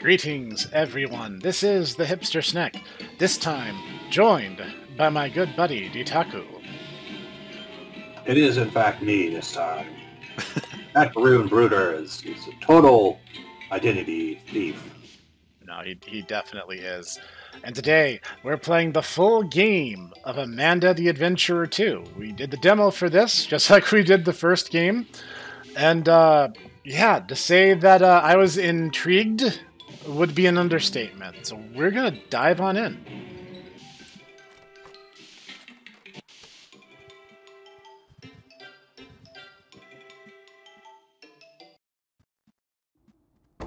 Greetings, everyone. This is the Hipster Snek, this time joined by my good buddy, Ditaku. It is, in fact, me this time. That Rune Brooder is a total identity thief. No, he definitely is. And today, we're playing the full game of Amanda the Adventurer 2. We did the demo for this, just like we did the first game. And, yeah, to say that I was intrigued would be an understatement. So we're gonna dive on in.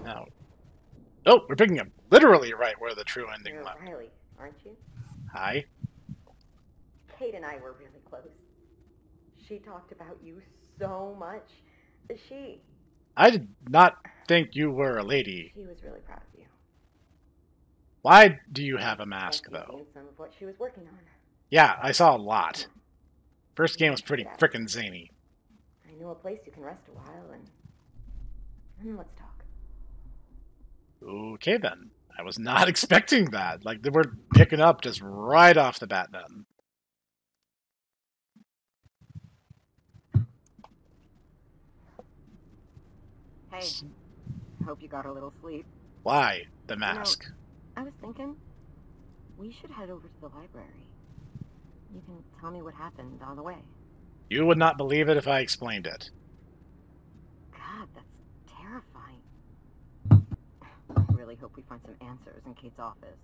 Now, oh, we're picking up literally right where the true ending You're left. Riley, aren't you? Hi. Kate and I were really close. She talked about you so much. I did not think you were a lady. She was really proud of you. Why do you have a mask, though? Seen some of what she was working on. Yeah, I saw a lot. First game was pretty frickin' zany. I know a place you can rest a while, and let's talk. Okay, then. I was not expecting that. Like, they were picking up just right off the bat, then. Hey, hope you got a little sleep. Why the mask? I was thinking, we should head over to the library. You can tell me what happened on the way. You would not believe it if I explained it. God, that's terrifying. I really hope we find some answers in Kate's office.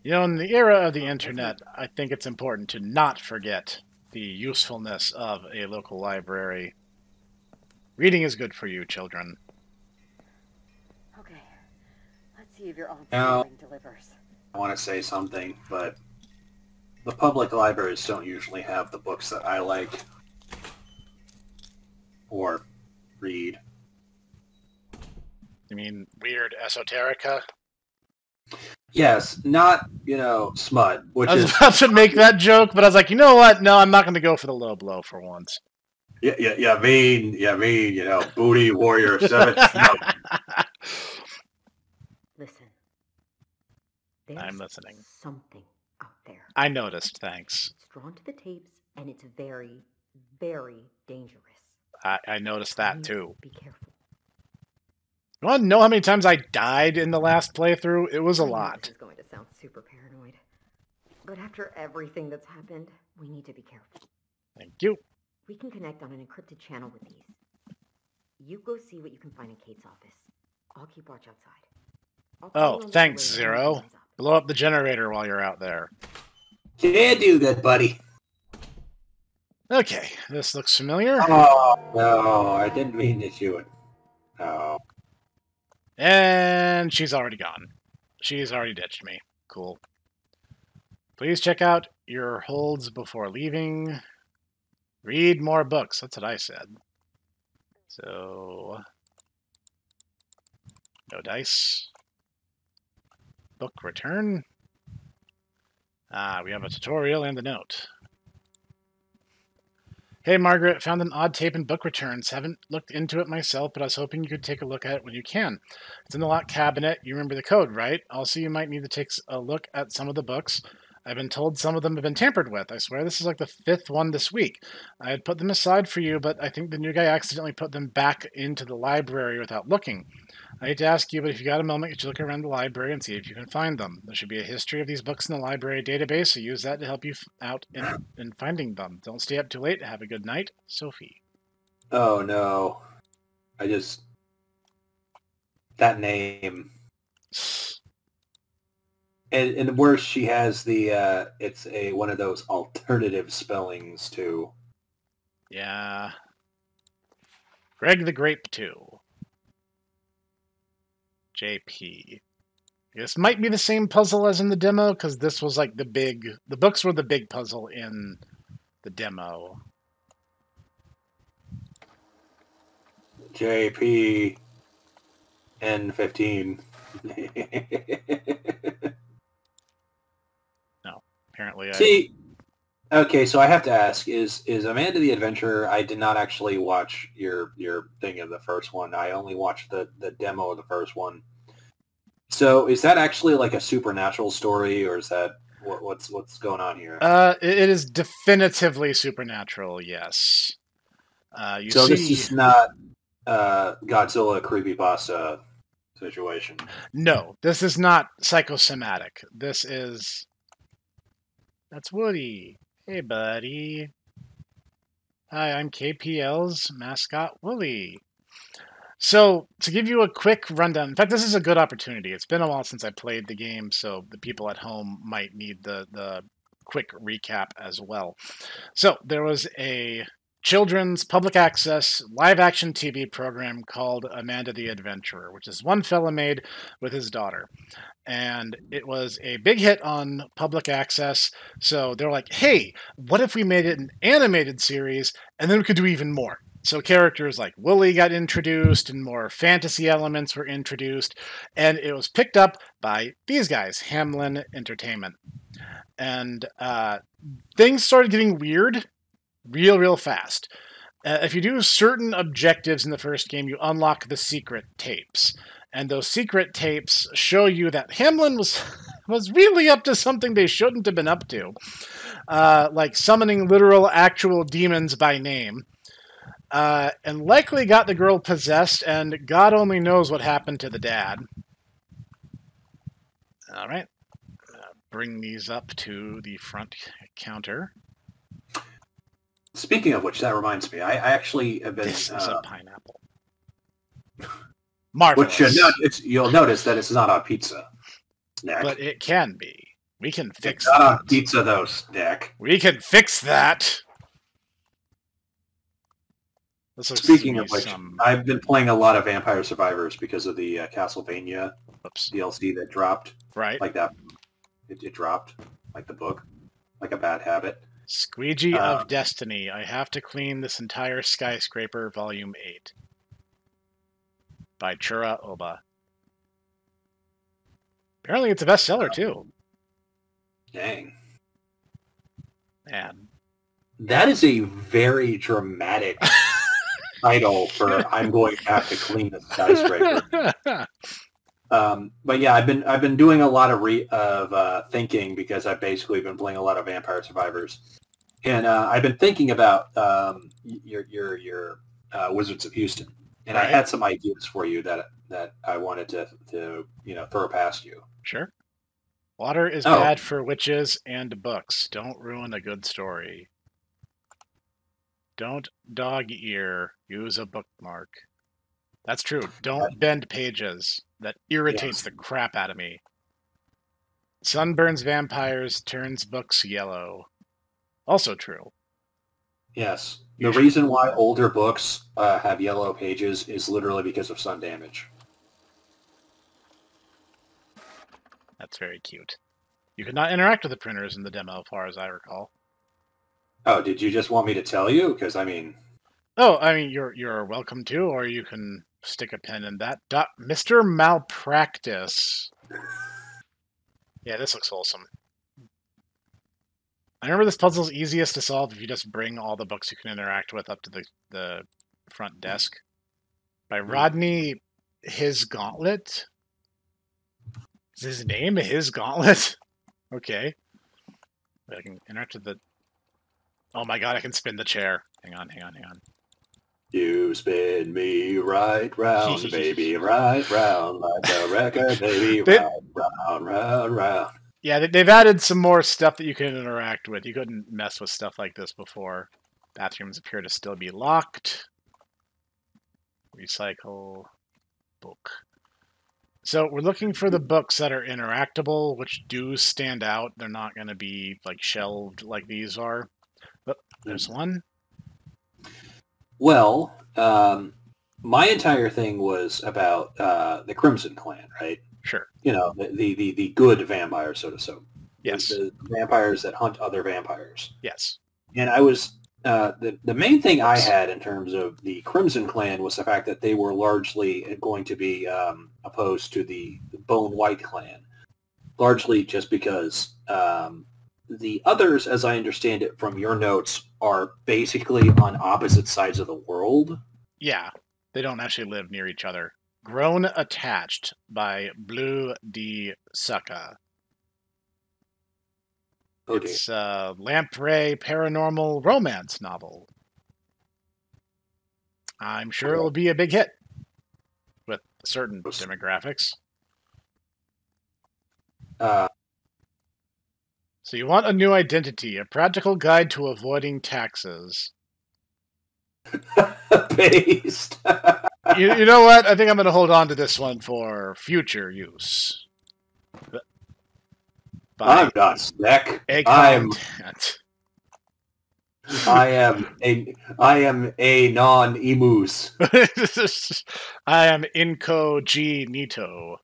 You know, in the era of the internet, I think it's important to not forget the usefulness of a local library. Reading is good for you, children. Okay, let's see if your aunt's Now, delivers. I want to say something, but the public libraries don't usually have the books that I like or read. You mean weird esoterica? Yes, not, smut, which I was is... about to make that joke, but I was like, you know what? No, I'm not going to go for the low blow for once. Yeah, mean, booty warrior 7. No. Listen. I'm listening. Something out there. I noticed, thanks. It's drawn to the tapes, and it's very, very dangerous. I noticed that, too. Be careful. You want to know how many times I died in the last playthrough? It was a lot. This is going to sound super paranoid. But after everything that's happened, we need to be careful. Thank you. We can connect on an encrypted channel with these. You go see what you can find in Kate's office. I'll keep watch outside. Oh, thanks, Zero. Blow up the generator while you're out there. Can't do that, buddy. Okay, this looks familiar. Oh, no, I didn't mean to shoot it. No. And she's already gone. She's already ditched me. Cool. Please check out your holds before leaving. Read more books. That's what I said. So, no dice. Book return. We have a tutorial and a note. Hey, Margaret, found an odd tape in book returns. Haven't looked into it myself, but I was hoping you could take a look at it when you can. It's in the locked cabinet. You remember the code, right? Also, you might need to take a look at some of the books. I've been told some of them have been tampered with. I swear this is like the 5th one this week. I had put them aside for you, but I think the new guy accidentally put them back into the library without looking. I hate to ask you, but if you got a moment, you should look around the library and see if you can find them. There should be a history of these books in the library database, so use that to help you out in finding them. Don't stay up too late. Have a good night, Sophie. Oh, no. That name... And worse, she has the, it's one of those alternative spellings, too. Yeah. Greg the Grape 2. JP. This might be the same puzzle as in the demo, because this was like the books were the big puzzle in the demo. JP N15. No, apparently See, Okay, so I have to ask, is Amanda the Adventurer? I did not actually watch your thing of the first one. I only watched the demo of the first one. So is that actually like a supernatural story, or is that what's going on here? It is definitively supernatural. Yes. You So this see, is not Godzilla creepypasta situation. no, this is not psychosomatic. That's Woody. Hey, buddy. Hi, I'm KPL's mascot, Wooly. So, to give you a quick rundown, in fact, this is a good opportunity. It's been a while since I played the game, so the people at home might need the quick recap as well. So, there was a children's public access live action TV program called Amanda the Adventurer, which is one fella made with his daughter. And it was a big hit on public access. So they're like, hey, what if we made it an animated series and then we could do even more? So characters like Wooly got introduced and more fantasy elements were introduced. And it was picked up by these guys, Hamlin Entertainment. And things started getting weird real fast. If you do certain objectives in the first game, you unlock the secret tapes. And those secret tapes show you that Hamlin was really up to something they shouldn't have been up to. Like summoning literal, actual demons by name. And likely got the girl possessed, and God only knows what happened to the dad. All right. Bring these up to the front counter. Speaking of which, that reminds me, I actually have been... This is a pineapple. Marvelous. Which you'll notice that it's not on pizza, Snek. But it can be. We can fix it's not that. on pizza, though, Snek. We can fix that. Speaking of which, I've been playing a lot of Vampire Survivors because of the Castlevania DLC that dropped. Right. Like that. It dropped. Like the book. Like a bad habit. Squeegee of Destiny. I have to clean this entire skyscraper, Volume 8. By Chura Oba. Apparently it's a bestseller, too. Dang. Man. That is a very dramatic title for I'm going to have to clean the skyscraper. But yeah, I've been doing a lot of thinking because I've basically been playing a lot of Vampire Survivors, and I've been thinking about your Wizards of Houston, and right. I had some ideas for you that I wanted to throw past you. Sure. Water is bad for witches and books. Don't ruin a good story. Don't dog ear. Use a bookmark. That's true. Don't bend pages. That irritates the crap out of me. Sun burns vampires, turns books yellow. Also true. Yes. The reason why older books have yellow pages is literally because of sun damage. That's very cute. You could not interact with the printers in the demo, as far as I recall. Oh, did you just want me to tell you? Because, I mean... Oh, I mean, you're welcome to, or you can stick a pen in that. Mr. Malpractice. Yeah, this looks wholesome. I remember this puzzle's easiest to solve if you just bring all the books you can interact with up to the front desk. By Rodney His Gauntlet? Is his name His Gauntlet? Okay. I can interact with the... Oh my god, I can spin the chair. Hang on. You spin me right round, baby, right round, like a record, baby, right round. Yeah, they've added some more stuff that you can interact with. You couldn't mess with stuff like this before. Bathrooms appear to still be locked. Recycle. Book. So we're looking for the books that are interactable, which do stand out. They're not going to be like shelved like these are. But there's one. Well, my entire thing was about the Crimson Clan, right? Sure. You know, the good vampires, so to say. Yes. The vampires that hunt other vampires. Yes. And I was the main thing I had in terms of the Crimson Clan was the fact that they were largely going to be opposed to the Bone White Clan, largely just because the others, as I understand it from your notes, are basically on opposite sides of the world. Yeah, they don't actually live near each other. Grown Attached by Blue D. Succa. Oh, dear. It's a lamprey paranormal romance novel. I'm sure it'll be a big hit with certain demographics. So you want a new identity, a practical guide to avoiding taxes. Based. You know what? I think I'm going to hold on to this one for future use. I'm not Snek. I am a non-emus. I am incognito.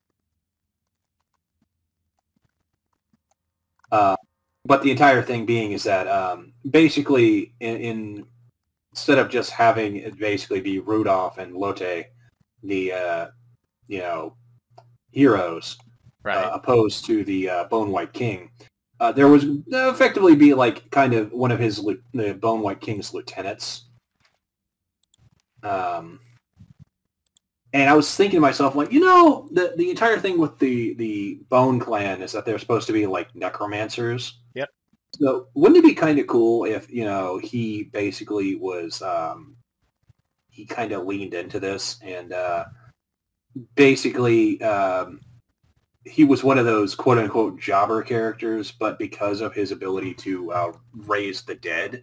But the entire thing being is that basically instead of just having it basically be Rudolph and Lotte, the heroes, right, opposed to the Bone White King, there was effectively be like kind of one of the Bone White King's lieutenants. And I was thinking to myself, like, the entire thing with the Bone Clan is that they're supposed to be like necromancers. Yep. So wouldn't it be kind of cool if, he basically was, he kind of leaned into this and basically he was one of those quote-unquote jobber characters, but because of his ability to raise the dead,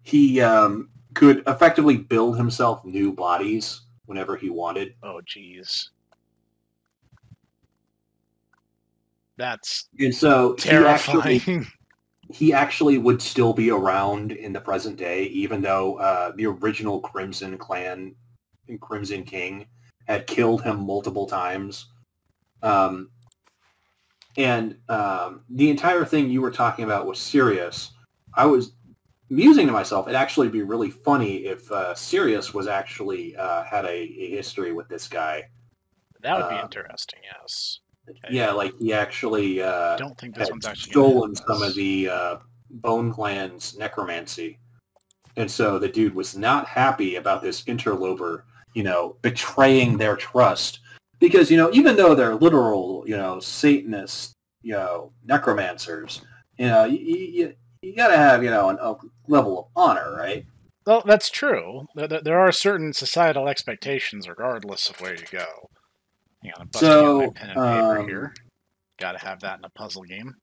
he could effectively build himself new bodies whenever he wanted. Oh, jeez. That's and so terrifying. He actually would still be around in the present day, even though the original Crimson Clan and Crimson King had killed him multiple times. And the entire thing you were talking about was Sirius. I was musing to myself, it'd actually be really funny if Sirius was actually had a history with this guy. That would be interesting, yes. Okay. Yeah, like he actually don't think this one's actually stolen some of the Bone Clan's necromancy. And so the dude was not happy about this interloper, betraying their trust. Because, even though they're literal, Satanist, necromancers, you got to have, a level of honor, right? Well, that's true. There are certain societal expectations regardless of where you go. Hang on, I'm busting out my pen and paper here. Got to have that in a puzzle game.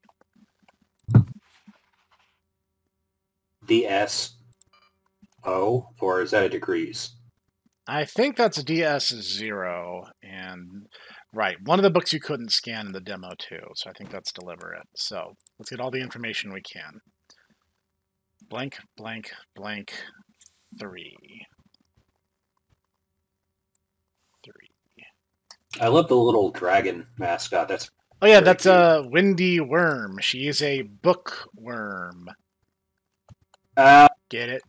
DSO, or is that a degrees? I think that's DS0, and right, one of the books you couldn't scan in the demo too, so I think that's deliberate. So let's get all the information we can. Blank, blank, blank, 3. I love the little dragon mascot. That's that's a Windy Worm. She is a bookworm. Get it?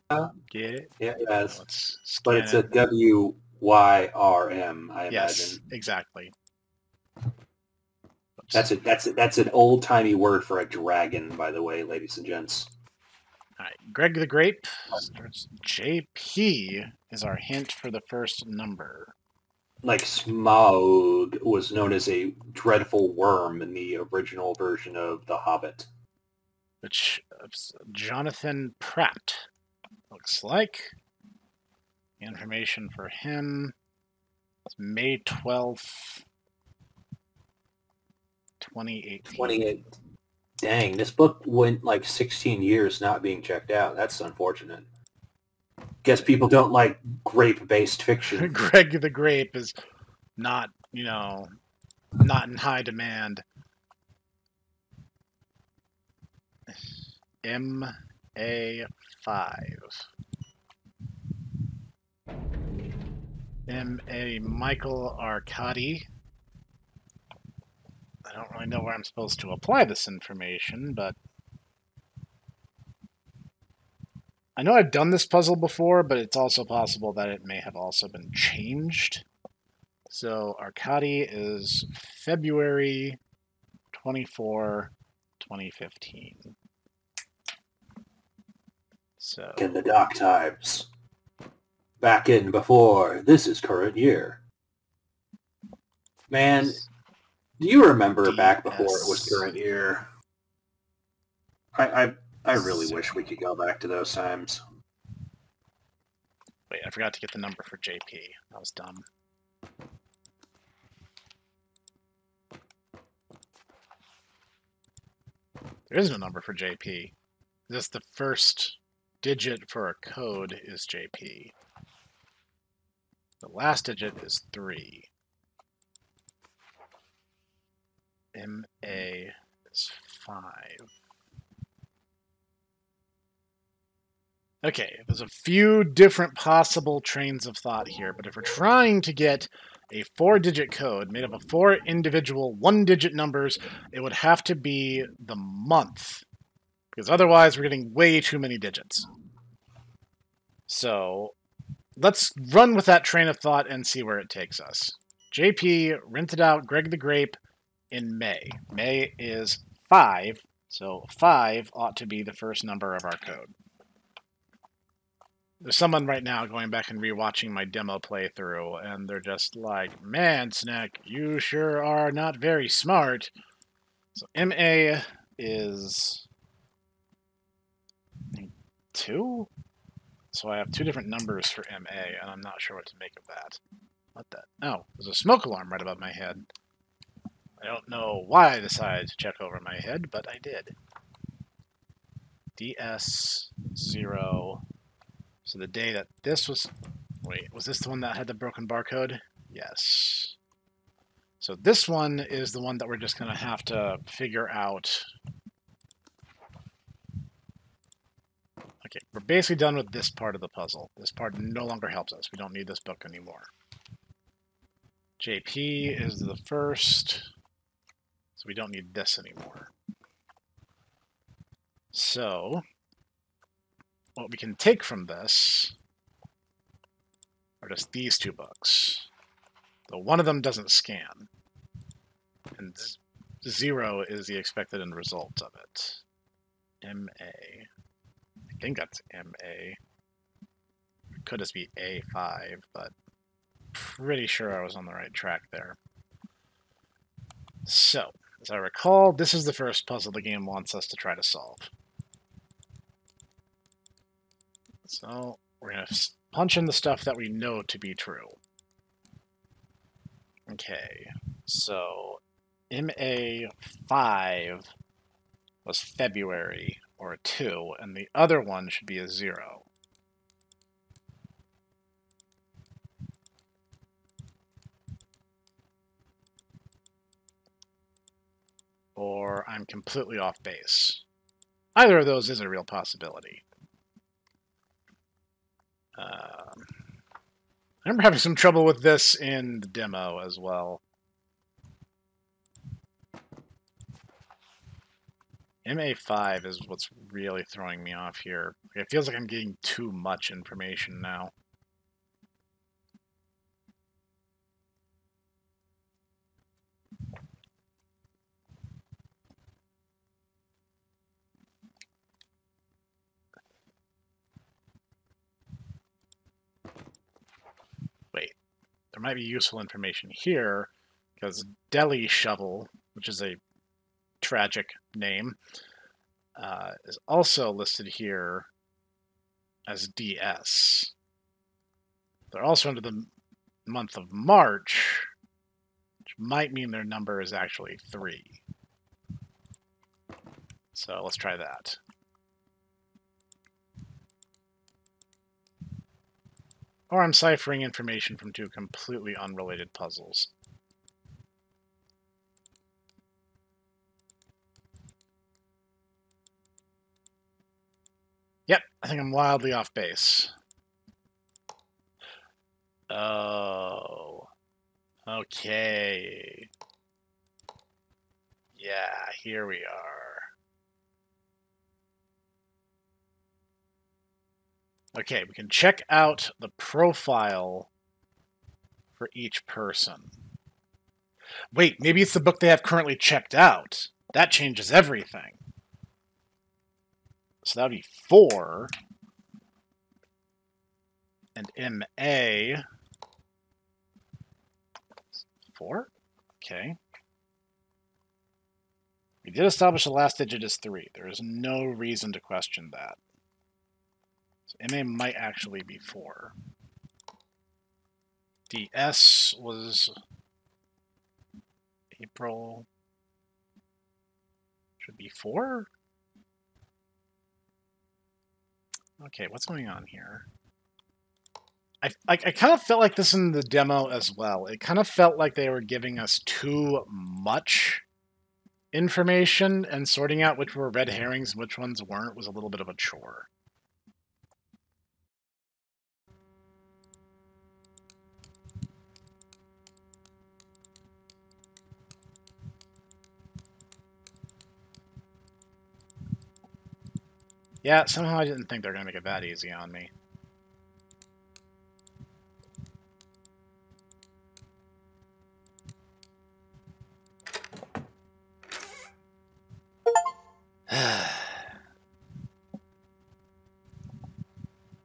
Get it? Yeah, yes. But it's a WYRM, I imagine. Exactly. That's an old timey word for a dragon, by the way, ladies and gents. All right, Greg the Grape starts. JP is our hint for the first number. Like Smaug was known as a dreadful worm in the original version of The Hobbit. Which Jonathan Pratt looks like. Information for him. It's May 12th, 2018. Dang, this book went like 16 years not being checked out. That's unfortunate. Guess people don't like grape-based fiction. Greg the Grape is not, not in high demand. MA5. MA Michael Arcadi. I don't really know where I'm supposed to apply this information, but I know I've done this puzzle before, but it's also possible that it may have also been changed. So Arcadi is February 24, 2015. So in the dark times. Back in before this is current year. Man, do you remember back before it was current year? I really wish we could go back to those times. Wait, I forgot to get the number for JP. That was dumb. There is no number for JP. Just the first digit for a code is JP. The last digit is 3. MA is 5. Okay, there's a few different possible trains of thought here, but if we're trying to get a 4-digit code made up of 4 individual 1-digit numbers, it would have to be the month, because otherwise we're getting way too many digits. So let's run with that train of thought and see where it takes us. JP rented out Greg the Grape in May. May is 5, so 5 ought to be the first number of our code. There's someone right now going back and rewatching my demo playthrough, and they're just like, man, Snek, you sure are not very smart. So MA is 2? So I have 2 different numbers for MA, and I'm not sure what to make of that. What the? Oh, there's a smoke alarm right above my head. I don't know why I decided to check over my head, but I did. DS0. So the day that this was... Wait, was this the one that had the broken barcode? Yes. So this one is the one that we're just going to have to figure out. Okay, we're basically done with this part of the puzzle. This part no longer helps us. We don't need this book anymore. JP is the first, so we don't need this anymore. So what we can take from this are just these 2 books. Though one of them doesn't scan. And 0 is the expected end result of it. MA. I think that's MA. It could just be A5, but pretty sure I was on the right track there. So, as I recall, this is the first puzzle the game wants us to try to solve. So, we're going to punch in the stuff that we know to be true. Okay, so MA5 was February, or a 2, and the other one should be a 0. Or I'm completely off base. Either of those is a real possibility. I remember having some trouble with this in the demo as well. MA5 is what's really throwing me off here. It feels like I'm getting too much information now. Wait, there might be useful information here, because Deli Shovel, which is a tragic name, is also listed here as DS. They're also under the month of March, which might mean their number is actually 3. So let's try that. Or I'm ciphering information from 2 completely unrelated puzzles. Yep, I think I'm wildly off base. Oh. Okay. Yeah, here we are. Okay, we can check out the profile for each person. Wait, maybe it's the book they have currently checked out. That changes everything. So that would be 4. MA 4. Okay. We did establish the last digit is 3. There is no reason to question that. So MA might actually be 4. DS was April. Should be 4? Okay, what's going on here? I kind of felt like this in the demo as well. It kind of felt like they were giving us too much information, and sorting out which were red herrings and which ones weren't was a little bit of a chore. Yeah, somehow I didn't think they were going to make it that easy on me.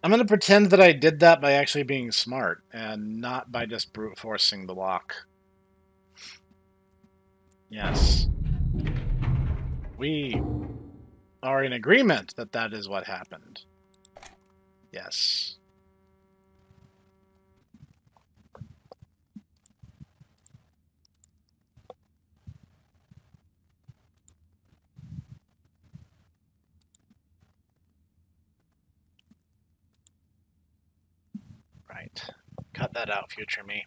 I'm going to pretend that I did that by actually being smart, and not by just brute forcing the lock. Yes. We are in agreement that that is what happened. Yes. Right. Cut that out, future me.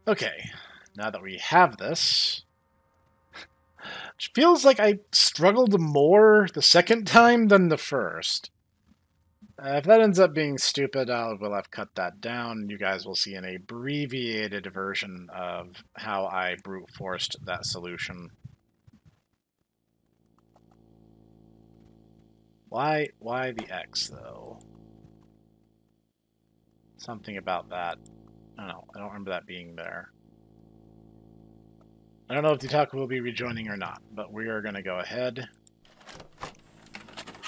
Okay. Now that we have this, it feels like I struggled more the second time than the first. If that ends up being stupid, will have cut that down. You guys will see an abbreviated version of how I brute forced that solution. Why the X, though? Something about that. I don't know. I don't remember that being there. I don't know if Ditaku will be rejoining or not, but we are going to go ahead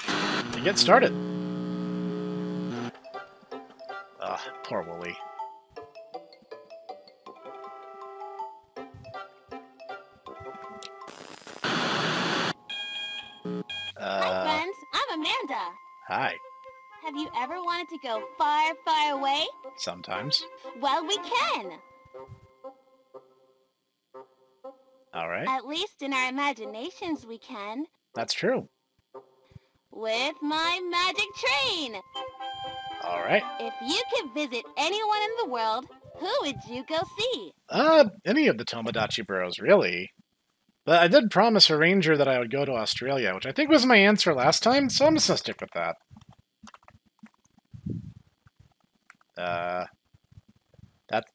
and get started. Ugh, poor Wooly. Hi, friends. I'm Amanda. Hi. Have you ever wanted to go far, far away? Sometimes. Well, we can. All right. At least in our imaginations, we can. That's true. With my magic train. All right. If you could visit anyone in the world, who would you go see? Any of the Tomodachi Bros, really. But I did promise a ranger that I would go to Australia, which I think was my answer last time, so I'm just gonna stick with that.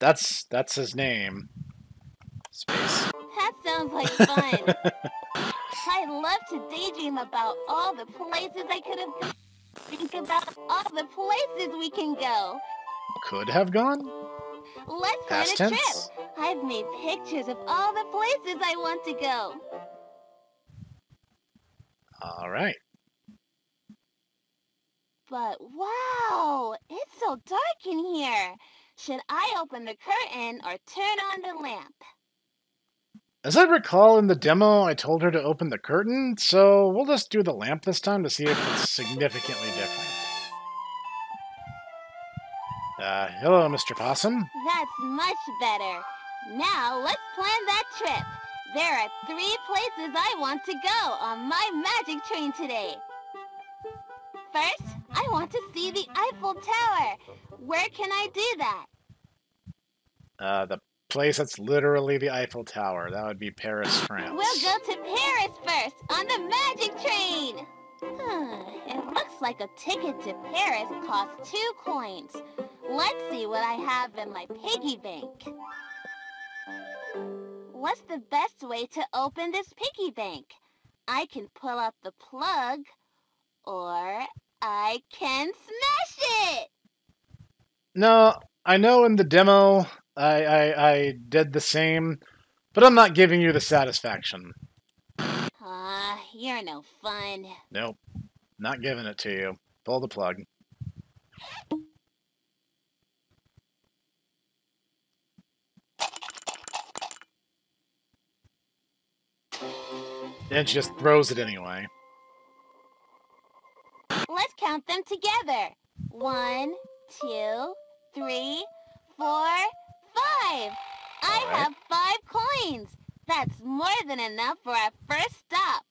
That's his name. Space. That sounds like fun. I'd love to daydream about all the places I could have gone. Think about all the places we can go. Could have gone? Let's plan Past a tense? trip. I've made pictures of all the places I want to go. All right. But wow, it's so dark in here. Should I open the curtain or turn on the lamp? As I recall in the demo, I told her to open the curtain, so we'll just do the lamp this time to see if it's significantly different. Hello, Mr. Possum. That's much better. Now let's plan that trip. There are 3 places I want to go on my magic train today. First, I want to see the Eiffel Tower. Where can I do that? The place that's literally the Eiffel Tower. That would be Paris, France. We'll go to Paris first on the magic train. It looks like a ticket to Paris costs 2 coins. Let's see what I have in my piggy bank. What's the best way to open this piggy bank? I can pull out the plug, or I can smash it! No, I know in the demo I did the same, but I'm not giving you the satisfaction. You're no fun. Nope, not giving it to you. Pull the plug. And she just throws it anyway. Let's count them together. 1, 2, 3, 4, 5. I have 5 coins. That's more than enough for our first stop.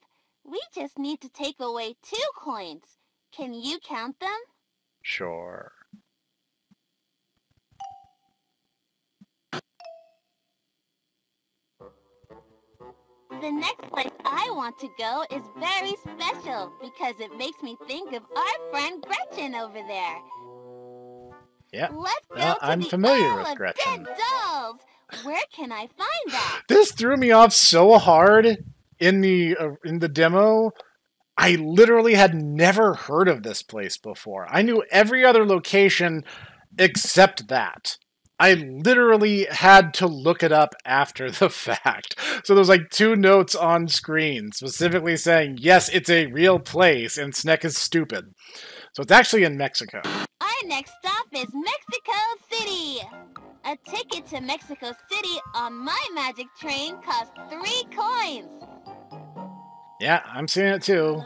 We just need to take away 2 coins. Can you count them? Sure. The next place I want to go is very special because it makes me think of our friend Gretchen over there. Yeah. Let's go to I'm the familiar Isle with of Gretchen. Dead Dolls. Where can I find that? This threw me off so hard in the demo. I literally had never heard of this place before. I knew every other location except that. I literally had to look it up after the fact. So there's like 2 notes on screen specifically saying, yes, it's a real place, and Snek is stupid. So it's actually in Mexico. Our next stop is Mexico City. A ticket to Mexico City on my magic train costs 3 coins. Yeah, I'm seeing it too.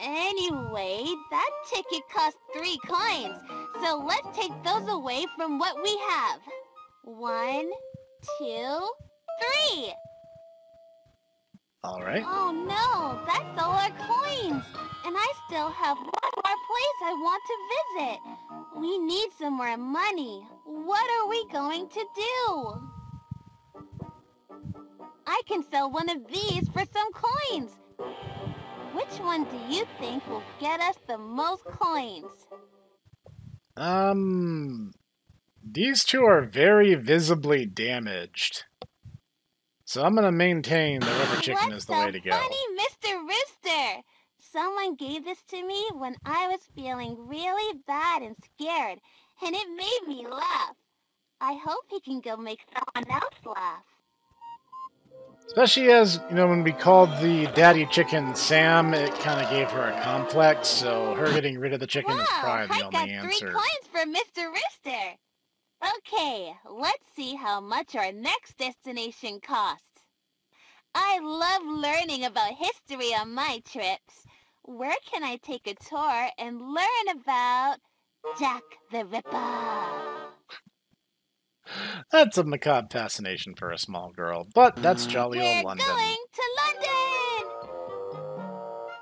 Anyway, that ticket costs 3 coins, so let's take those away from what we have. 1, 2, 3. All right. Oh no, that's all our coins. And I still have one more place I want to visit. We need some more money. What are we going to do? I can sell one of these for some coins. Which one do you think will get us the most coins? These 2 are very visibly damaged. So I'm gonna maintain the rubber chicken is the way to go. Funny, Mr. Rooster! Someone gave this to me when I was feeling really bad and scared, and it made me laugh. I hope he can go make someone else laugh. Especially as, you know, when we called the daddy chicken Sam, it kind of gave her a complex, so her getting rid of the chicken is probably the only answer. I got 3 coins for Mr. Rooster. Okay, let's see how much our next destination costs. I love learning about history on my trips. Where can I take a tour and learn about Jack the Ripper? That's a macabre fascination for a small girl, but that's jolly old London. We're going to London!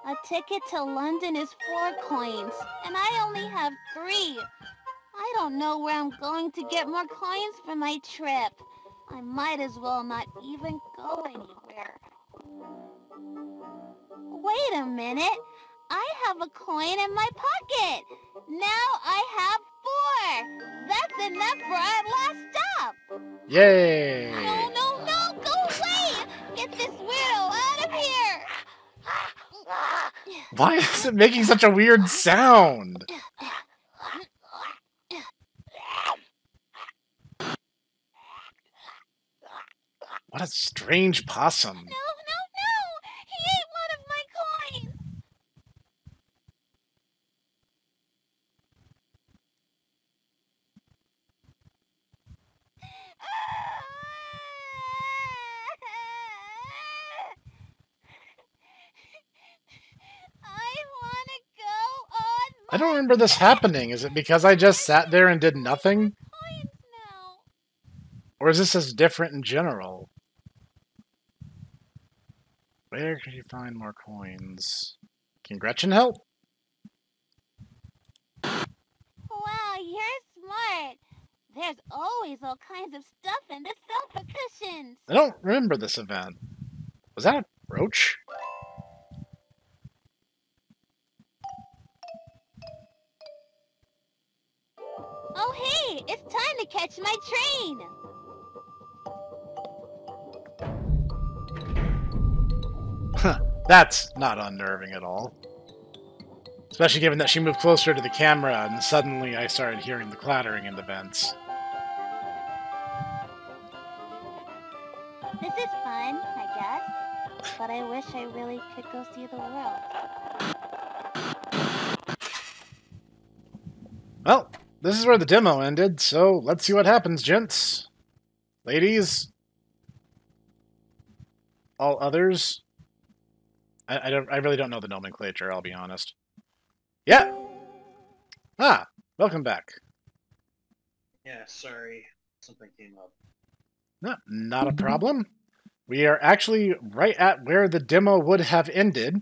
A ticket to London is 4 coins, and I only have 3. I don't know where I'm going to get more coins for my trip. I might as well not even go anywhere. Wait a minute. I have a coin in my pocket. Now I have 4. That's enough for our last stop. Yay! No, go away! Get this weirdo out of here! Why is it making such a weird sound? What a strange possum. No! He ate one of my coins! I don't remember this happening. Is it because I just sat there and did nothing? Or is this as different in general? Where can you find more coins? Can Gretchen help? Wow, you're smart. There's always all kinds of stuff in the sofa cushions. I don't remember this event. Was that a roach? Oh hey, it's time to catch my train. Huh, that's not unnerving at all. Especially given that she moved closer to the camera and suddenly I started hearing the clattering in the vents. This is fun, I guess. But I wish I really could go see the world. this is where the demo ended, so let's see what happens, gents. Ladies. All others. I really don't know the nomenclature, I'll be honest. Yeah! Ah, welcome back. Yeah, sorry. Something came up. No, not a problem. We are actually right at where the demo would have ended.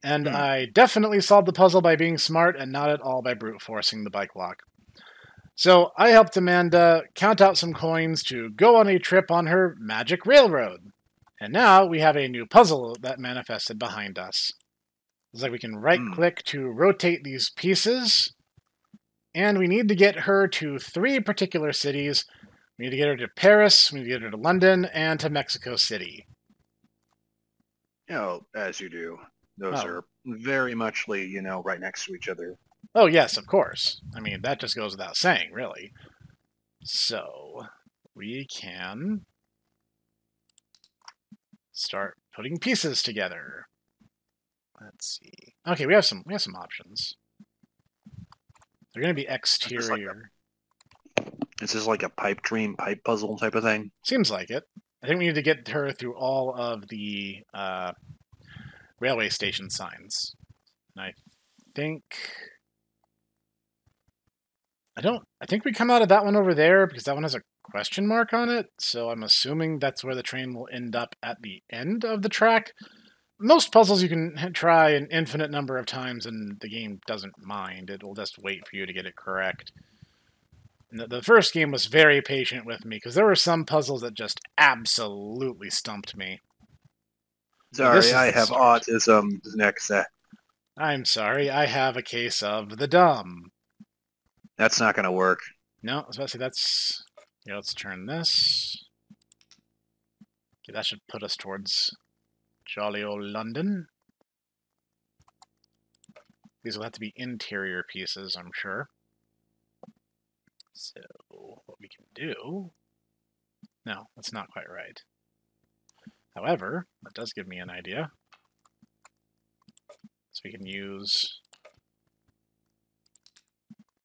And I definitely solved the puzzle by being smart and not at all by brute forcing the bike lock. So I helped Amanda count out some coins to go on a trip on her magic railroad. And now we have a new puzzle that manifested behind us. It's like we can right-click to rotate these pieces. And we need to get her to 3 particular cities. We need to get her to Paris, we need to get her to London, and to Mexico City. You know, as you do. Those are very muchly, you know, right next to each other. Oh, yes, of course. I mean, that just goes without saying, really. So, we can start putting pieces together. Let's see. Okay, we have some options. They're going to be exterior. Is this like a pipe dream, pipe puzzle type of thing? Seems like it. I think we need to get her through all of the railway station signs. And I think we come out of that one over there because that one has a question mark on it, so I'm assuming that's where the train will end up at the end of the track. Most puzzles you can try an infinite number of times and the game doesn't mind. It will just wait for you to get it correct. And the first game was very patient with me because there were some puzzles that just absolutely stumped me. Sorry, I have autism, next. I'm sorry, I have a case of the dumb. That's not going to work. No, I was about to say that's... Yeah, let's turn this. Okay, that should put us towards jolly old London. These will have to be interior pieces, I'm sure. So, what we can do... No, that's not quite right. However, that does give me an idea. So we can use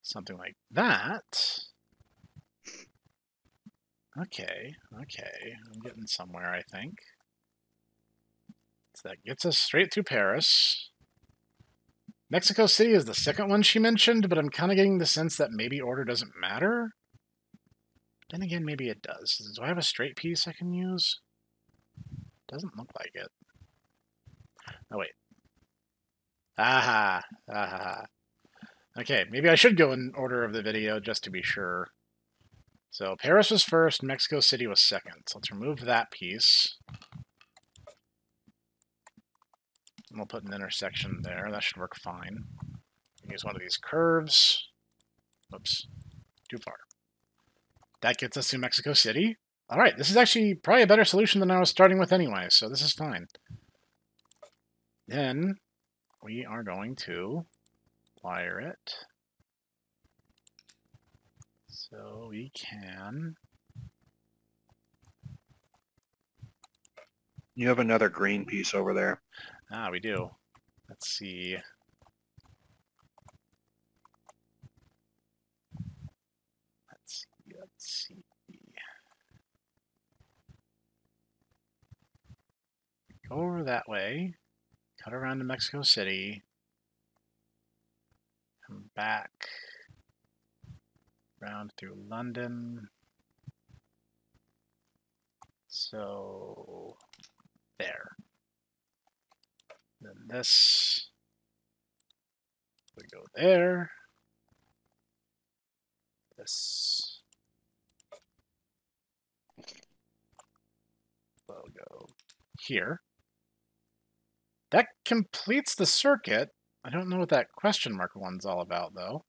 something like that. Okay, I'm getting somewhere, I think. So that gets us straight to Paris. Mexico City is the second one she mentioned, but I'm kind of getting the sense that maybe order doesn't matter. Then again, maybe it does. Do I have a straight piece I can use? Doesn't look like it. Oh, wait. Aha! Okay, maybe I should go in order of the video just to be sure. So Paris was first, Mexico City was second. So let's remove that piece. And we'll put an intersection there. That should work fine. Use one of these curves. Oops. Too far. That gets us to Mexico City. Alright, this is actually probably a better solution than I was starting with anyway, so this is fine. Then we are going to wire it. So we can... You have another green piece over there. Ah, we do. Let's see. Let's see. Go over that way. Cut around to Mexico City. Come back. Round through London. So... there. Then this would go there. This will go here. That completes the circuit. I don't know what that question mark one's all about, though.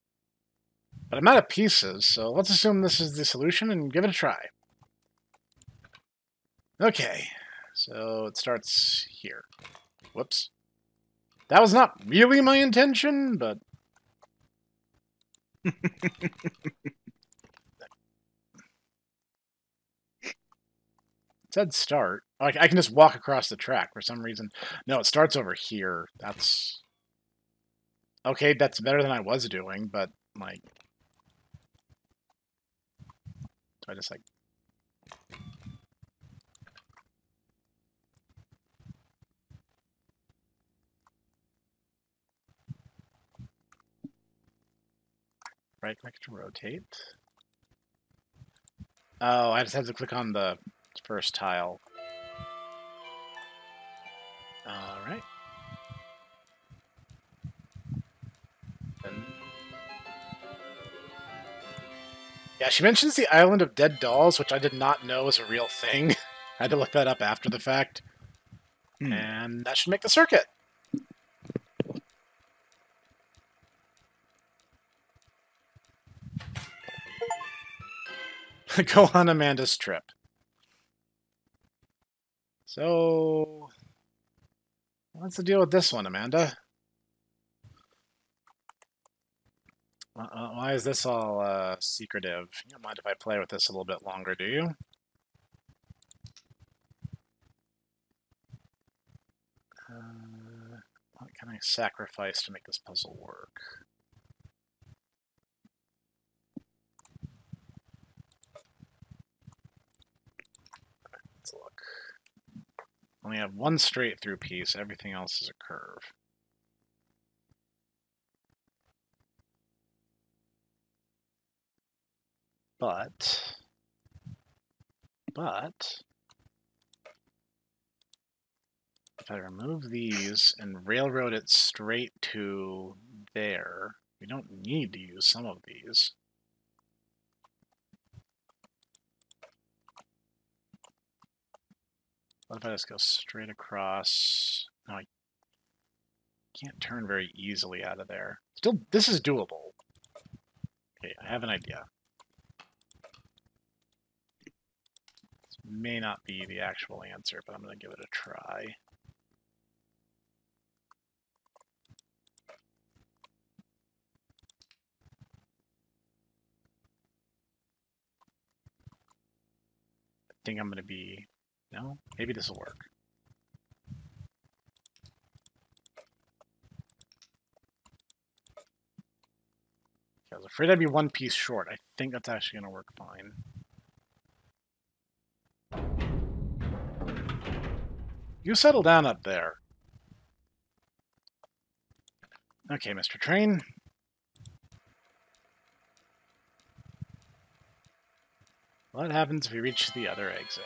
But I'm out of pieces, so let's assume this is the solution and give it a try. Okay, so it starts here. Whoops. That was not really my intention, but... It said start. Oh, I can just walk across the track for some reason. No, it starts over here. That's... Okay, that's better than I was doing, but, like... I just like... Right click to rotate. Oh, I just have to click on the first tile. Alright. Yeah, she mentions the Island of Dead Dolls, which I did not know was a real thing. I had to look that up after the fact. And that should make the circuit. Go on Amanda's trip. So, what's the deal with this one, Amanda? Why is this all secretive? You don't mind if I play with this a little bit longer, do you? What can I sacrifice to make this puzzle work? Let's look. Only have one straight through piece, everything else is a curve. But, if I remove these and railroad it straight to there, we don't need to use some of these. What if I just go straight across? No, I can't turn very easily out of there. Still, this is doable. Okay, I have an idea. This may not be the actual answer, but I'm going to give it a try. I think I'm going to be... No? Maybe this will work. I was afraid I'd be one piece short. I think that's actually going to work fine. You settle down up there. Okay, Mr. Train. What happens if we reach the other exit?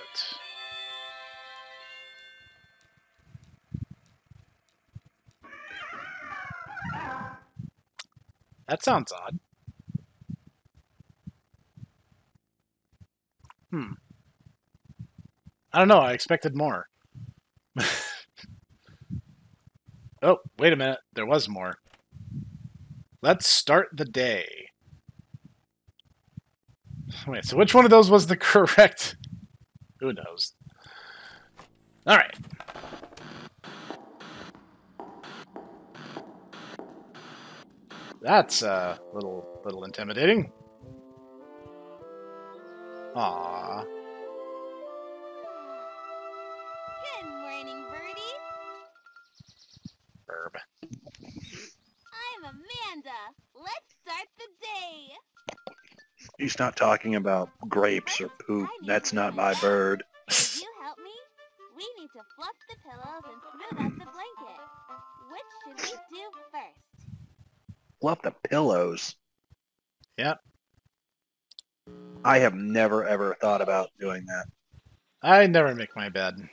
That sounds odd. I don't know, I expected more. Oh, wait a minute. There was more. Let's start the day. Wait, so which one of those was the correct? Who knows? All right. That's a little intimidating. Aww. Good morning, Birdie. Verb. I'm Amanda. Let's start the day. He's not talking about grapes or poop. That's not my bird. Will you help me? We need to fluff the pillows and smooth out the blanket. Which should we do first? Fluff the pillows. Yep. I have never, ever thought about doing that. I never make my bed.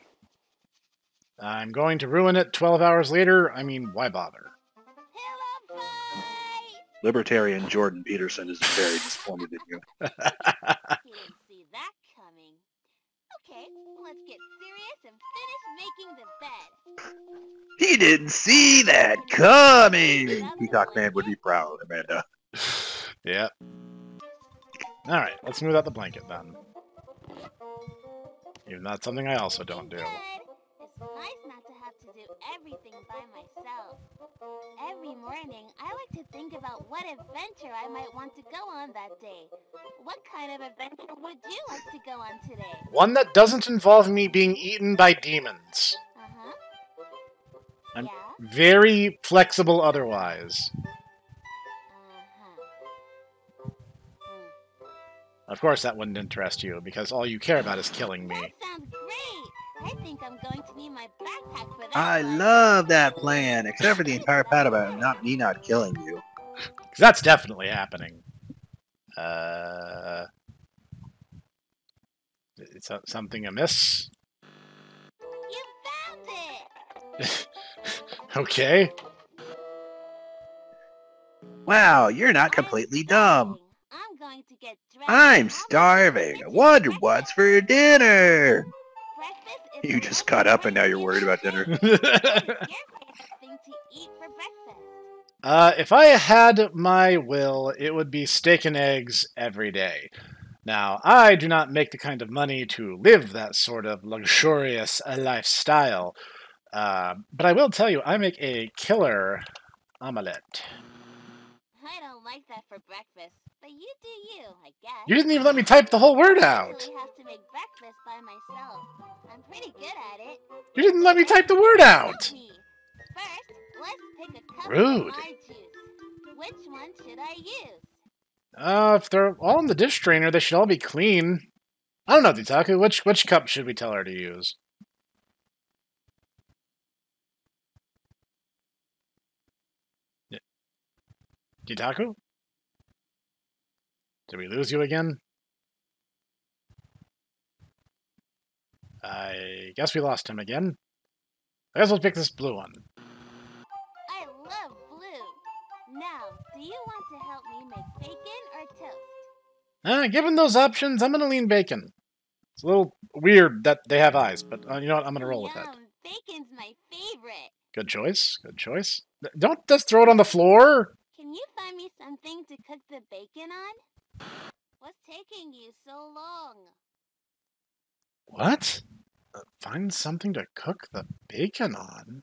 I'm going to ruin it 12 hours later. I mean, why bother? Pillow fight! Libertarian Jordan Peterson is very disappointed in you. He didn't see that coming. Okay, let's get serious and finish making the bed. He didn't see that coming! Peacock Man would be proud, Amanda. Yep. Alright, let's smooth out the blanket then. Even that's something I also don't do. It's nice not to have to do everything by myself. Every morning, I like to think about what adventure I might want to go on that day. What kind of adventure would you like to go on today? One that doesn't involve me being eaten by demons. Uh-huh. I'm Yeah? very flexible otherwise. Uh-huh. Of course that wouldn't interest you, because all you care about is killing That me. sounds great! I think I'm going to need my backpack for that I one. love that plan, except for the entire part about not killing you. 'Cause that's definitely happening. Is something amiss? You found it! Okay. Wow, you're not I'm completely dumb. starving. I'm going to get dressed. I'm I'll starving. make I some wonder breakfast. what's for dinner. Breakfast is You the just most got up and now you're important worried about dinner. thing. What is your favorite thing to eat for breakfast? If I had my will, it would be steak and eggs every day. Now, I do not make the kind of money to live that sort of luxurious lifestyle, but I will tell you, I make a killer omelette. I don't like that for breakfast, but you do you, I guess. You didn't even let me type the whole word I out! usually have to make breakfast by myself. I'm pretty good at it. You didn't let me type the word Help out! me. First, let's pick a cup Rude. of my juice. Which one should I use? If they're all in the dish drainer, they should all be clean. I don't know, Ditaku, which cup should we tell her to use? Ditaku? Did we lose you again? I guess we lost him again. I guess we'll pick this blue one. I love blue. Now, do you want to help me make bacon or toast? Given those options, I'm gonna lean bacon. It's a little weird that they have eyes, but you know what? I'm gonna roll with that. Yum, bacon's my favorite. Good choice. Good choice. Don't just throw it on the floor. Can you find me something to cook the bacon on? What's taking you so long? What? Find something to cook the bacon on?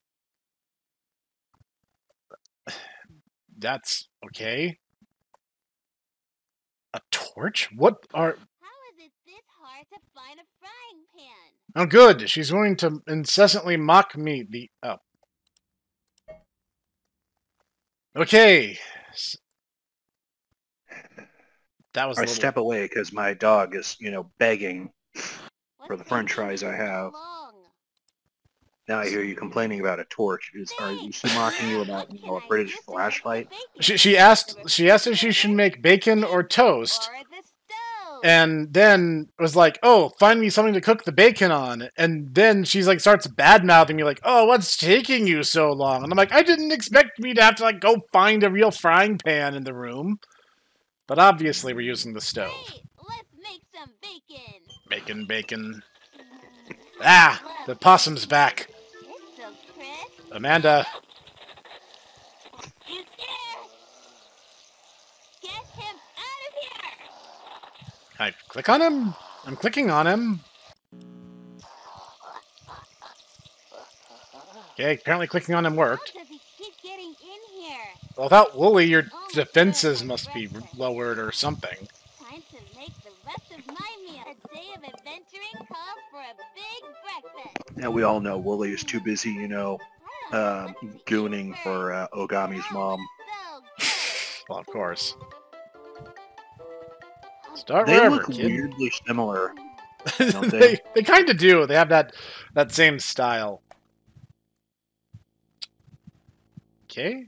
That's okay. A torch? What are... How is it this hard to find a frying pan? Oh, good. She's going to incessantly mock me. Oh. Okay. That was a I little... step away because my dog is, begging. What's For the french taking fries you I so have. long? Now I hear you complaining about a torch. Are you still mocking you about, What can a I British use to cook the flashlight? bacon? She asked if she should make bacon or toast, Or the stove? and then was like, "Oh, find me something to cook the bacon on." And then she's like, starts bad mouthing me, like, "Oh, what's taking you so long?" And I'm like, "I didn't expect me to have to like go find a real frying pan in the room." But obviously, we're using the stove. Great, let's make some bacon. Bacon, bacon. Ah, the possum's back. It's so crisp. Amanda, You dare! Get him out of here! can I click on him? I'm clicking on him. Okay, apparently clicking on him worked. How does he keep getting in here? Well, without Wooly, your Almost defenses done must with be breakfast. lowered or something. Time to make the rest of my meal. A day of adventuring calls for a big breakfast. Now we all know Wooly is too busy, I don't know what to eat gooning first. for Ogami's That mom. was so good. Well, of course. Start They wherever, look kid. weirdly similar. Don't they? they kind of do. They have that same style. Okay,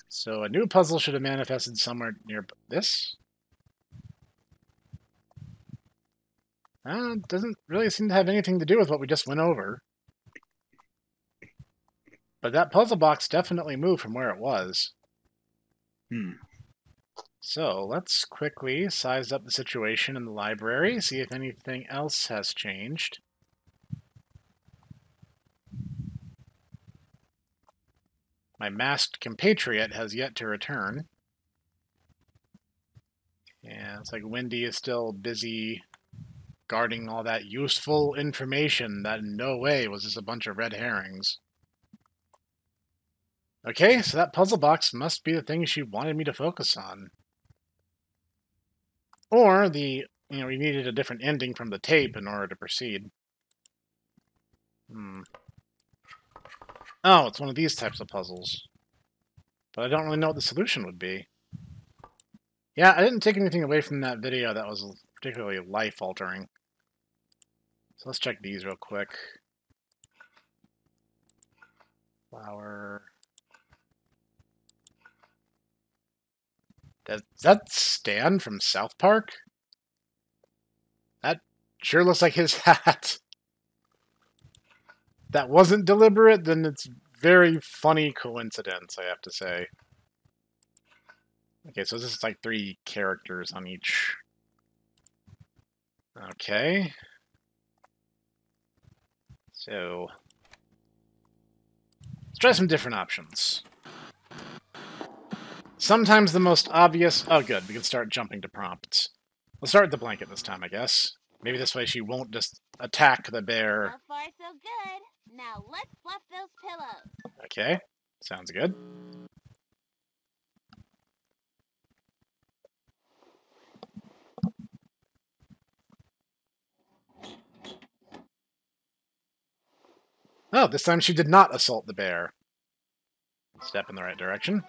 so a new puzzle should have manifested somewhere near this. Doesn't really seem to have anything to do with what we just went over. But that puzzle box definitely moved from where it was. So let's quickly size up the situation in the library, see if anything else has changed. My masked compatriot has yet to return. Yeah, it's like Wendy is still busy guarding all that useful information that in no way was just a bunch of red herrings. Okay, so that puzzle box must be the thing she wanted me to focus on. Or we needed a different ending from the tape in order to proceed. Oh, it's one of these types of puzzles. But I don't really know what the solution would be. Yeah, I didn't take anything away from that video that was particularly life-altering. So let's check these real quick. Flower. Does that Stan from South Park? That sure looks like his hat. If that wasn't deliberate, then it's very funny coincidence, I have to say. Okay, so this is like 3 characters on each. Okay. So let's try some different options. Sometimes the most obvious... Oh, good. We can start jumping to prompts. Let's start with the blanket this time, I guess. Maybe this way she won't just attack the bear. So far, so good. Now let's fluff those pillows. Okay. Sounds good. Oh, this time she did not assault the bear. Step in the right direction.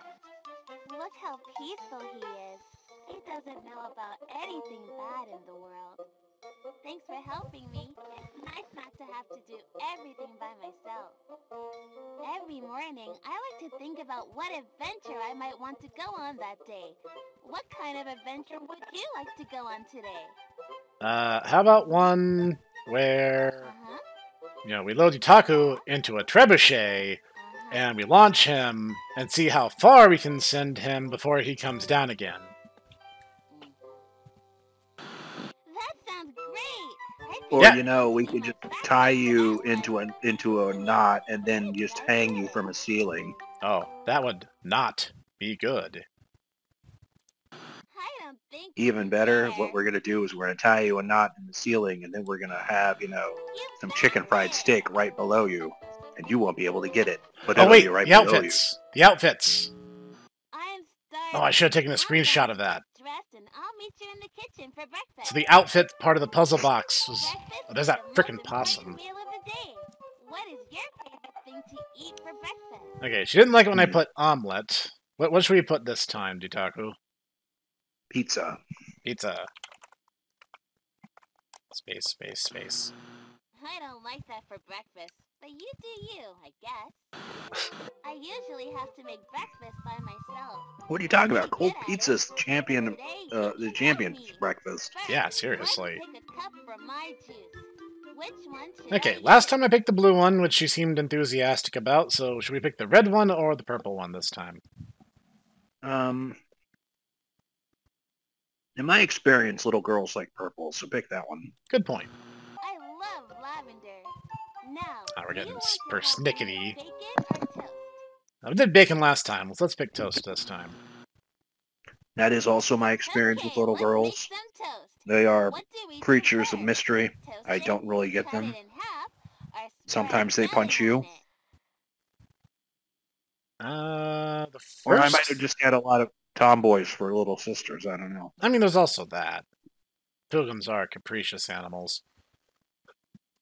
Look how peaceful he is. He doesn't know about anything bad in the world. Thanks for helping me. It's nice not to have to do everything by myself. Every morning, I like to think about what adventure I might want to go on that day. What kind of adventure would you like to go on today? How about one where, Uh-huh. you know, we load Utaku into a trebuchet and we launch him and see how far we can send him before he comes down again. That sounds great. I think Or, Yeah. you know, we could just tie you into a knot and then just hang you from a ceiling. Oh, that would not be good. I don't think Even it's better, fair. what we're going to do is we're going to tie you a knot in the ceiling, and then we're going to have, you know, You some found chicken fried it. steak right below you, and you won't be able to get it. But Oh it'll wait, be right the below outfits! The outfits! I'm Oh, I should have taken a starving. screenshot of that. Dressed and I'll meet you in the kitchen for breakfast. So the outfit part of the puzzle box was... Breakfast Oh, there's is that the frickin' most possum. important meal of the day. What is your favorite thing to eat for breakfast? Okay, she didn't like it when I put omelet. What should we put this time, Dutaku? Pizza. Pizza. Space, space, space. I don't like that for breakfast, but you do you, I guess. I usually have to make breakfast by myself. What are you talking about? Pretty Cold good at pizza's it. champion, Today, you the can champion's help me. breakfast. First, Yeah, let's seriously. pick a cup for my juice. Which one should Okay, I last use? time I picked the blue one, which she seemed enthusiastic about, so should we pick the red one or the purple one this time? In my experience, little girls like purple, so pick that one. Good point. I love lavender. Now, Now we're do you getting want to super have snickety. bacon or toast? I did bacon last time. Let's pick toast this time. That is also my experience with Okay, little let's make girls. some toast. They are What do we do creatures of first? mystery. Toast I it, don't really get cut them. it in half, or spread Sometimes they punch jelly you. on it? The first... Or I might have just had a lot of tomboys for little sisters. I don't know. I mean, there's also that. Pilgrims are capricious animals.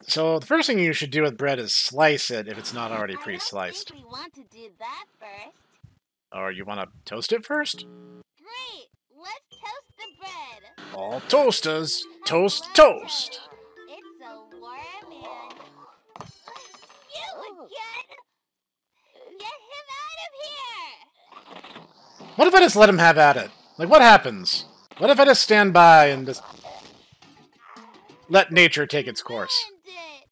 So the first thing you should do with bread is slice it if it's not already I don't pre-sliced. think we want to do that first. Or you want to toast it first? Great! Let's toast the bread. All toasters, toast, Love toast! It's so warm and... You again? Get him out of here! What if I just let him have at it? Like, what happens? What if I just stand by and just let nature take its course? Ruined it.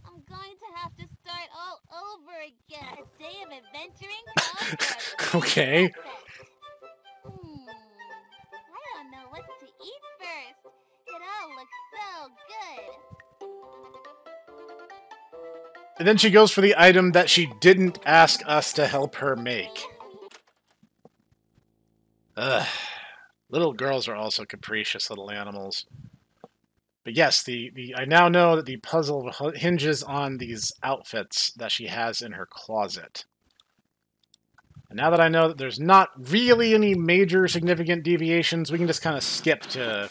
I'm going to have to start all over again. A day of adventuring calls for a Okay. breakfast. I don't know what to eat first. It all looks so good. And then she goes for the item that she didn't ask us to help her make. Ugh. Little girls are also capricious little animals. But yes, I now know that the puzzle hinges on these outfits that she has in her closet. And now that I know that there's not really any major significant deviations, we can just kind of skip to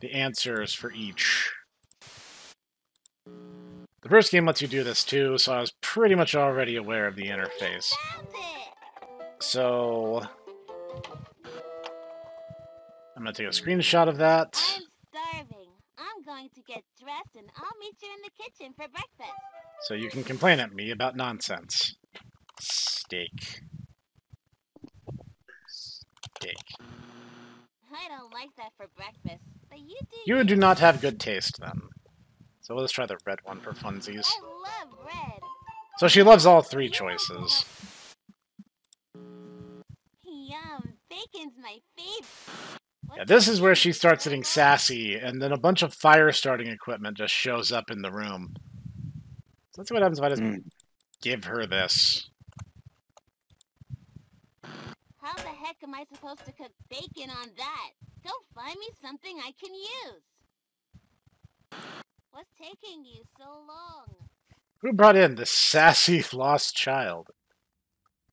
the answers for each. The first game lets you do this too, so I was pretty much already aware of the interface. Found it. So I'm going to take a screenshot of that. I'm going to get dressed and I'll meet you in the kitchen for breakfast. So you can complain at me about nonsense. Steak. Steak. I don't like that for breakfast, but you do. You do not have good taste, then. So let's try the red one for funsies. I love red. So she loves all three choices. Yum, bacon's my favorite. Yeah, this is where she starts getting sassy, and then a bunch of fire-starting equipment just shows up in the room. So let's see what happens if I just give her this. How the heck am I supposed to cook bacon on that? Go find me something I can use. What's taking you so long? Who brought in this sassy lost child?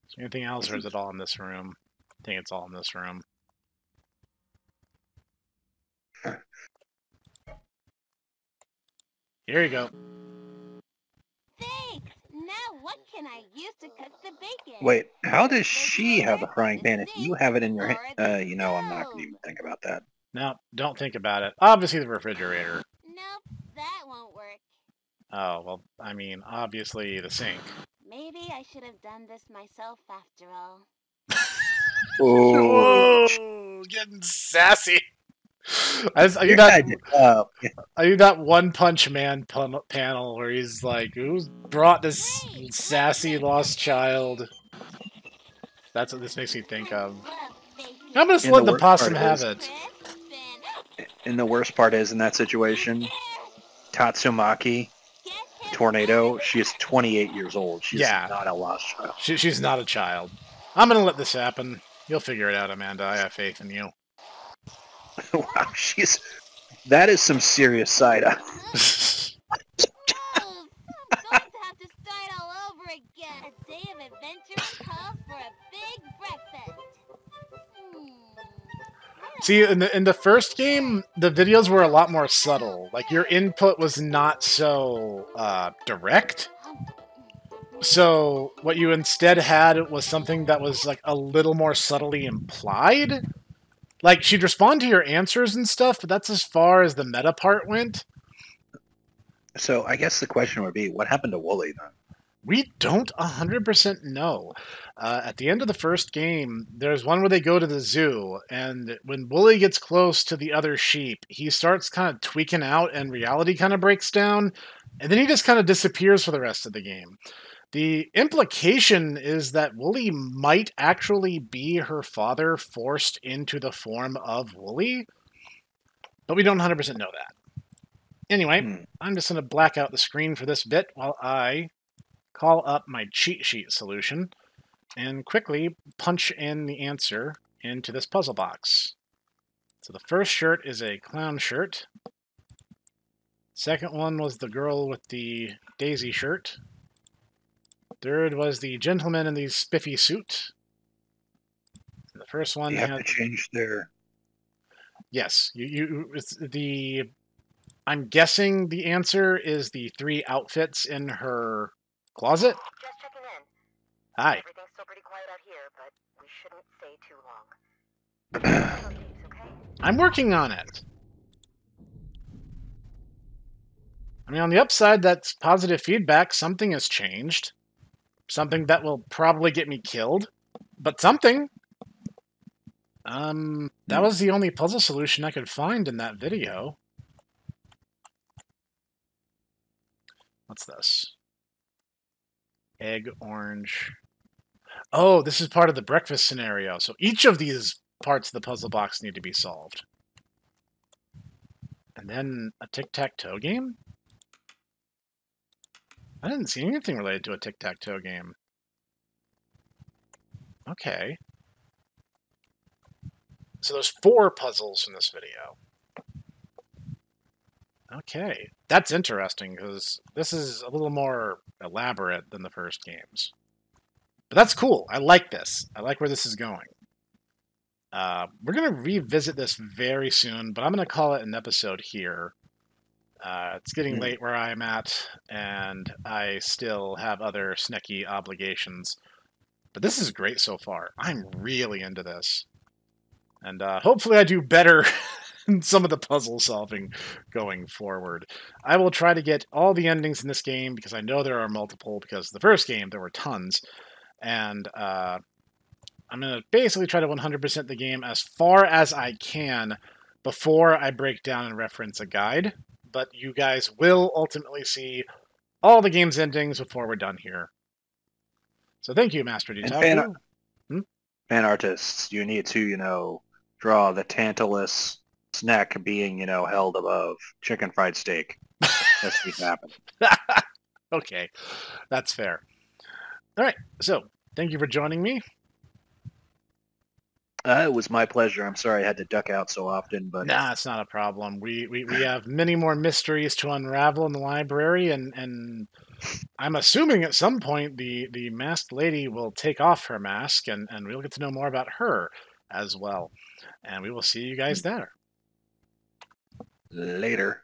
Is there anything else, or is it all in this room? I think it's all in this room. Here you go. Thanks! Now what can I use to cook the bacon? Wait, how does she have a frying pan if you have it in your hand? You know, I'm not going to even think about that. No, don't think about it. Obviously the refrigerator. Nope, that won't work. Oh, well, I mean, obviously the sink. Maybe I should have done this myself after all. Oh, whoa, getting sassy. I do that One Punch Man panel where he's like, "Who's brought this sassy lost child?" That's what this makes me think of. I'm gonna let the possum have it. And the worst part is, in that situation, Tatsumaki, Tornado, she is 28 years old. She's not a lost child. She's not a child. I'm gonna let this happen. You'll figure it out, Amanda. I have faith in you. Wow, that is some serious side eye. I'm going to have to start all over again. A day of adventure calls for a big breakfast. See, in the first game, the videos were a lot more subtle. Like, your input was not so direct. So what you instead had was something that was like a little more subtly implied. Like, she'd respond to your answers and stuff, but that's as far as the meta part went. So I guess the question would be, what happened to Wooly then? We don't 100% know. At the end of the first game, there's one where they go to the zoo, and when Wooly gets close to the other sheep, he starts kind of tweaking out and reality kind of breaks down, and then he just kind of disappears for the rest of the game. The implication is that Wooly might actually be her father forced into the form of Wooly, but we don't 100% know that. Anyway, I'm just going to black out the screen for this bit while I call up my cheat sheet solution and quickly punch in the answer into this puzzle box. So the first shirt is a clown shirt. Second one was the girl with the daisy shirt. Third was the gentleman in the spiffy suit. And the first one you have to change their... Yes, it's the... I'm guessing the answer is the 3 outfits in her closet. Just checking in. Hi. Everything's still pretty quiet out here, but we shouldn't stay too long. Okay? I'm working on it. I mean, on the upside, that's positive feedback. Something has changed. Something that will probably get me killed. But something. That was the only puzzle solution I could find in that video. What's this? Egg, orange. Oh, this is part of the breakfast scenario. So each of these parts of the puzzle box need to be solved. And then a tic-tac-toe game? I didn't see anything related to a tic-tac-toe game. Okay. So there's 4 puzzles in this video. Okay. That's interesting, because this is a little more elaborate than the first games. But that's cool. I like this. I like where this is going. We're going to revisit this very soon, but I'm going to call it an episode here. It's getting late where I'm at, and I still have other Sneky obligations. But this is great so far. I'm really into this. And hopefully I do better some of the puzzle solving going forward. I will try to get all the endings in this game because I know there are multiple, because the first game there were tons. And I'm going to basically try to 100% the game as far as I can before I break down and reference a guide. But you guys will ultimately see all the game's endings before we're done here. So thank you, Master Dutaku. Fan artists, you need to, draw the Tantalus Snek being, held above chicken fried steak. That's what's happening. Okay, that's fair. All right, so thank you for joining me. It was my pleasure. I'm sorry I had to duck out so often, but nah, it's not a problem. We have many more mysteries to unravel in the library, and I'm assuming at some point the masked lady will take off her mask, and we'll get to know more about her as well. And we will see you guys there. later.